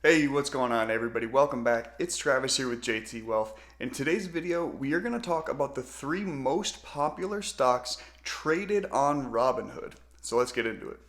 Hey, what's going on everybody? Welcome back. It's Travis here with JT Wealth. In today's video, we are going to talk about the 3 most popular stocks traded on Robinhood. So let's get into it.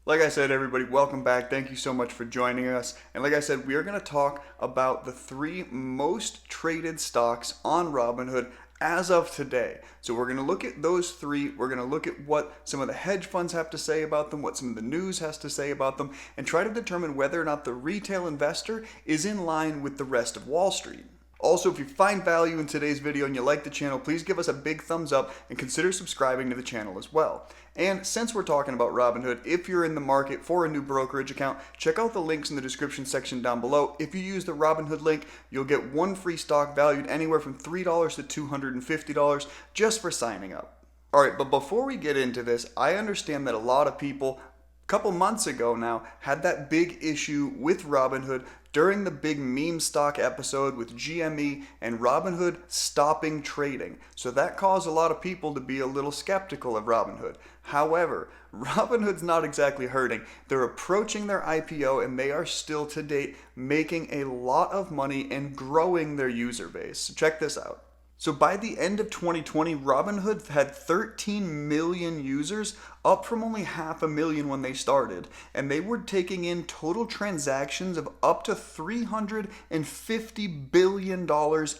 Like I said, everybody, welcome back. Thank you so much for joining us. And like I said, we are going to talk about the 3 most traded stocks on Robinhood as of today. So we're going to look at those 3. We're going to look at what some of the hedge funds have to say about them, what some of the news has to say about them, and try to determine whether or not the retail investor is in line with the rest of Wall Street. Also, if you find value in today's video and you like the channel, please give us a big thumbs up and consider subscribing to the channel as well. And since we're talking about Robinhood, if you're in the market for a new brokerage account, check out the links in the description section down below. If you use the Robinhood link, you'll get 1 free stock valued anywhere from $3 to $250 just for signing up. Alright, but before we get into this, I understand that a lot of people couple months ago now had that big issue with Robinhood during the big meme stock episode with GME and Robinhood stopping trading. So that caused a lot of people to be a little skeptical of Robinhood. However, Robinhood's not exactly hurting. They're approaching their IPO and they are still to date making a lot of money and growing their user base. So check this out. So by the end of 2020, Robinhood had 13 million users, up from only 500,000 when they started. And they were taking in total transactions of up to $350 billion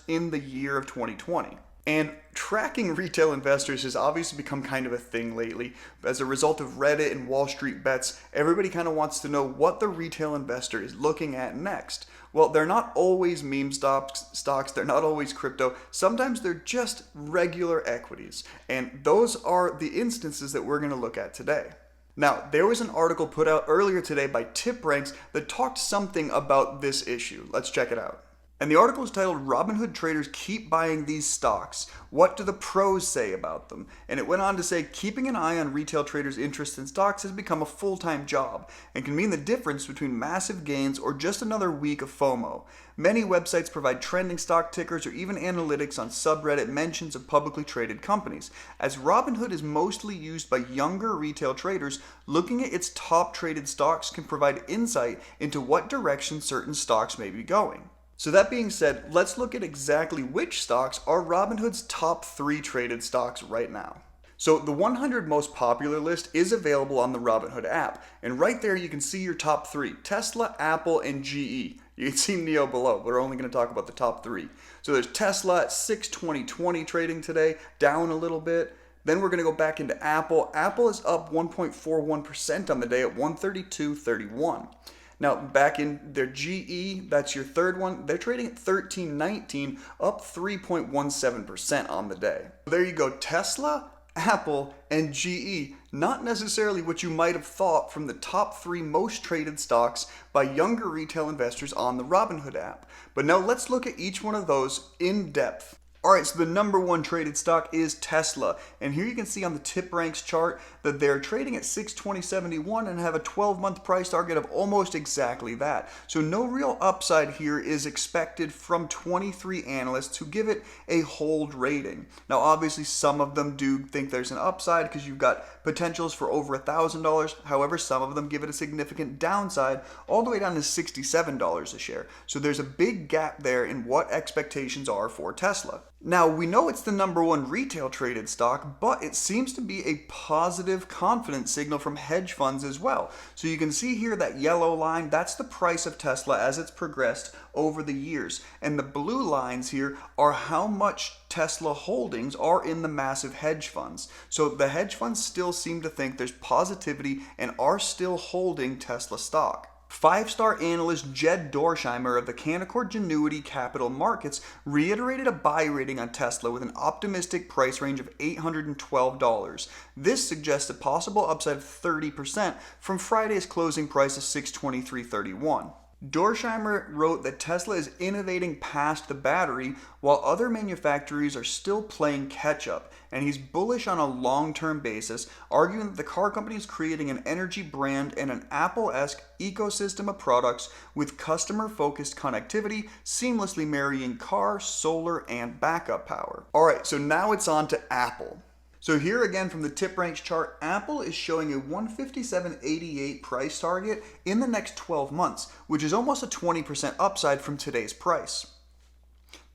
in the year of 2020. And tracking retail investors has obviously become kind of a thing lately. As a result of Reddit and Wall Street bets, everybody kind of wants to know what the retail investor is looking at next. Well, they're not always meme stocks, they're not always crypto. Sometimes they're just regular equities. And those are the instances that we're going to look at today. Now, there was an article put out earlier today by TipRanks that talked something about this issue. Let's check it out. And the article is titled, "Robinhood Traders Keep Buying These Stocks. What do the pros say about them?" And it went on to say, keeping an eye on retail traders' interest in stocks has become a full-time job and can mean the difference between massive gains or just another week of FOMO. Many websites provide trending stock tickers or even analytics on subreddit mentions of publicly traded companies. As Robinhood is mostly used by younger retail traders, looking at its top traded stocks can provide insight into what direction certain stocks may be going. So that being said, let's look at exactly which stocks are Robinhood's top 3 traded stocks right now. So the 100 most popular list is available on the Robinhood app, and right there you can see your top 3, Tesla, Apple, and GE. You can see NEO below, but we're only going to talk about the top 3. So there's Tesla at 620.20 trading today, down a little bit. Then we're going to go back into Apple. Apple is up 1.41% on the day at 132.31. Now, back in their GE, that's your third one, they're trading at 13.19, up 3.17% on the day. There you go, Tesla, Apple, and GE, not necessarily what you might have thought from the top 3 most traded stocks by younger retail investors on the Robinhood app. But now let's look at each one of those in depth. Alright, so the number 1 traded stock is Tesla, and here you can see on the TipRanks chart that they're trading at 620.71 and have a 12-month price target of almost exactly that. So no real upside here is expected from 23 analysts who give it a hold rating. Now obviously some of them do think there's an upside because you've got potentials for over $1,000, however some of them give it a significant downside all the way down to $67 a share. So there's a big gap there in what expectations are for Tesla. Now, we know it's the number 1 retail traded stock, but it seems to be a positive confidence signal from hedge funds as well. So you can see here that yellow line, that's the price of Tesla as it's progressed over the years. And the blue lines here are how much Tesla holdings are in the massive hedge funds. So the hedge funds still seem to think there's positivity and are still holding Tesla stock. 5-star analyst Jed Dorsheimer of the Canaccord Genuity Capital Markets reiterated a buy rating on Tesla with an optimistic price range of $812. This suggests a possible upside of 30% from Friday's closing price of $623.31. Dorsheimer wrote that Tesla is innovating past the battery while other manufacturers are still playing catch up, and he's bullish on a long-term basis, arguing that the car company is creating an energy brand and an Apple-esque ecosystem of products with customer-focused connectivity, seamlessly marrying car, solar, and backup power. Alright, so now it's on to Apple. So here again from the TipRanks chart, Apple is showing a $157.88 price target in the next 12 months, which is almost a 20% upside from today's price.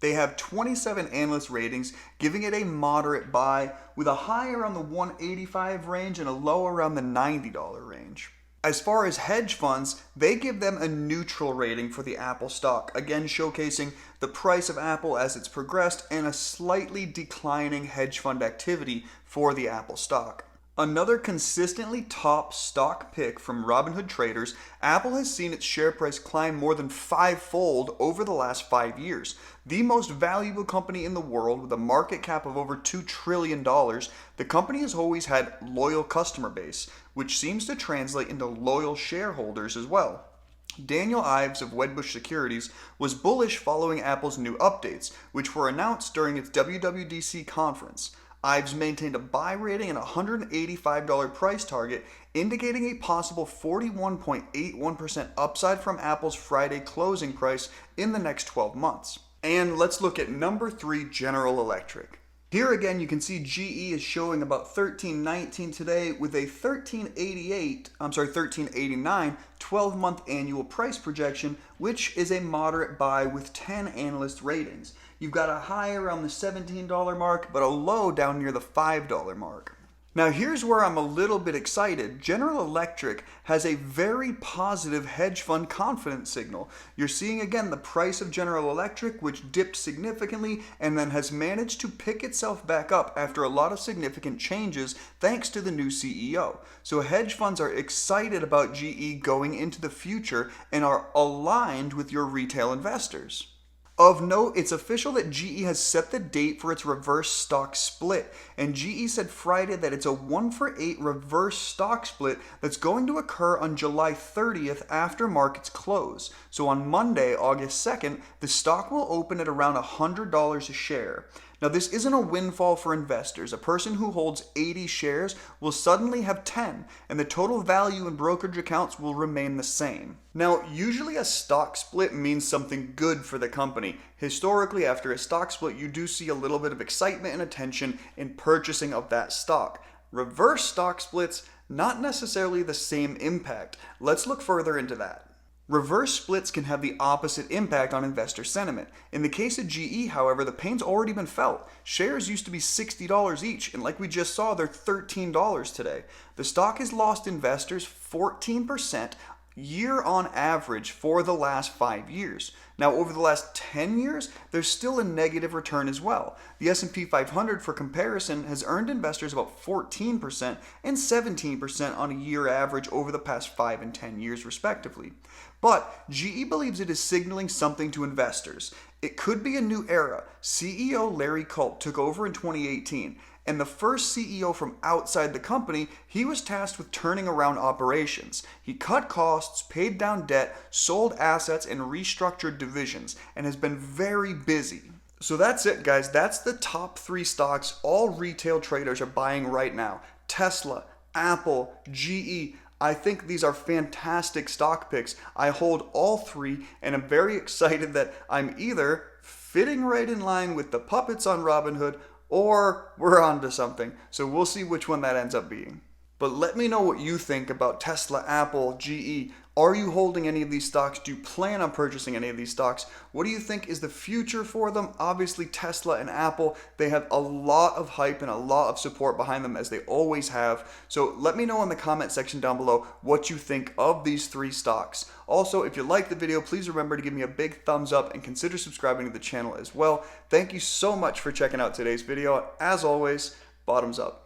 They have 27 analyst ratings, giving it a moderate buy with a high around the $185 range and a low around the $90 range. As far as hedge funds, they give them a neutral rating for the Apple stock, again showcasing the price of Apple as it's progressed and a slightly declining hedge fund activity for the Apple stock. Another consistently top stock pick from Robinhood traders, Apple has seen its share price climb more than fivefold over the last 5 years. The most valuable company in the world with a market cap of over $2 trillion, the company has always had loyal customer base, which seems to translate into loyal shareholders as well. Daniel Ives of Wedbush Securities was bullish following Apple's new updates, which were announced during its WWDC conference. Ives maintained a buy rating and a $185 price target, indicating a possible 41.81% upside from Apple's Friday closing price in the next 12 months. And let's look at number 3, General Electric. Here again you can see GE is showing about $13.19 today with a $13.89 12-month annual price projection, which is a moderate buy with 10 analyst ratings. You've got a high around the $17 mark, but a low down near the $5 mark. Now here's where I'm a little bit excited. General Electric has a very positive hedge fund confidence signal. You're seeing again the price of General Electric, which dipped significantly and then has managed to pick itself back up after a lot of significant changes thanks to the new CEO. So hedge funds are excited about GE going into the future and are aligned with your retail investors. Of note, it's official that GE has set the date for its reverse stock split, and GE said Friday that it's a 1-for-8 reverse stock split that's going to occur on July 30th after markets close. So on Monday, August 2nd, the stock will open at around $100 a share. Now this isn't a windfall for investors. A person who holds 80 shares will suddenly have 10, and the total value in brokerage accounts will remain the same. Now, usually a stock split means something good for the company. Historically, after a stock split, you do see a little bit of excitement and attention in purchasing of that stock. Reverse stock splits, not necessarily the same impact. Let's look further into that. Reverse splits can have the opposite impact on investor sentiment. In the case of GE, however, the pain's already been felt. Shares used to be $60 each, and like we just saw, they're $13 today. The stock has lost investors 14% year on average for the last 5 years. Now, over the last 10 years, there's still a negative return as well. The S&P 500, for comparison, has earned investors about 14% and 17% on a year average over the past 5 and 10 years, respectively. But GE believes it is signaling something to investors. It could be a new era. CEO Larry Culp took over in 2018. And the first CEO from outside the company, he was tasked with turning around operations. He cut costs, paid down debt, sold assets, and restructured divisions, and has been very busy. So that's it, guys. That's the top 3 stocks all retail traders are buying right now. Tesla, Apple, GE. I think these are fantastic stock picks. I hold all 3, and I'm very excited that I'm either fitting right in line with the puppets on Robinhood, or we're on to something. So we'll see which one that ends up being. But let me know what you think about Tesla, Apple, GE. Are you holding any of these stocks? Do you plan on purchasing any of these stocks? What do you think is the future for them? Obviously, Tesla and Apple, they have a lot of hype and a lot of support behind them, as they always have. So let me know in the comment section down below what you think of these 3 stocks. Also, if you liked the video, please remember to give me a big thumbs up and consider subscribing to the channel as well. Thank you so much for checking out today's video. As always, bottoms up.